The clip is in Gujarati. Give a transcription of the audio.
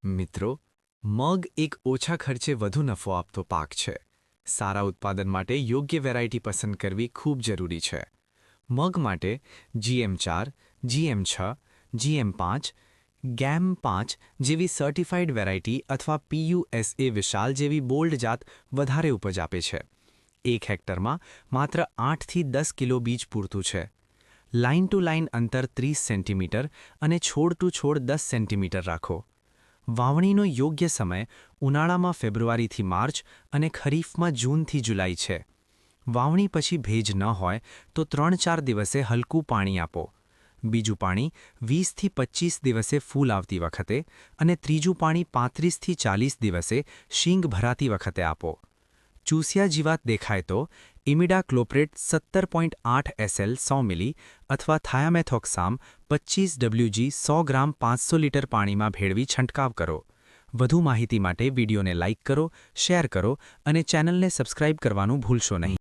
મિત્રો, મગ એક ઓછા ખર્ચે વધુ નફો આપતો પાક છે. સારા ઉત્પાદન માટે યોગ્ય વેરાયટી પસંદ કરવી ખૂબ જરૂરી છે. મગ માટે GM4, GM6, GM5, GAM5 જેવી સર્ટિફાઇડ વેરાયટી અથવા PUSA વિશાલ જેવી બોલ્ડ જાત વધારે ઉપજ આપે છે. 1 હેક્ટરમાં માત્ર 8થી 10 કિલો બીજ પૂરતું છે. લાઇન ટુ લાઇન અંતર 30 સેન્ટીમીટર અને છોડ ટુ છોડ 10 સેન્ટીમીટર રાખો. વાવણીનો યોગ્ય સમય ઉનાળામાં ફેબ્રુઆરીથી માર્ચ અને ખરીફમાં જૂનથી જુલાઈ છે. વાવણી પછી ભેજ ન હોય તો 3-4 દિવસે હલકું પાણી આપો. બીજું પાણી 20થી 25 દિવસે ફૂલ આવતી વખતે અને ત્રીજું પાણી 35થી 40 દિવસે શીંગ ભરાતી વખતે આપો. ચૂસિયા જીવાત દેખાય તો ઇમિડાક્લોપ્રેટ 17.8 SL 100 મિલી અથવા થાયામેથોક્સામ 25 WG 100 ગ્રામ 500 લિટર પાણીમાં ભેળવી છંટકાવ કરો. વધુ માહિતી માટે વિડીયોને લાઇક કરો, શેર કરો અને ચેનલને સબસ્ક્રાઇબ કરવાનું ભૂલશો નહીં.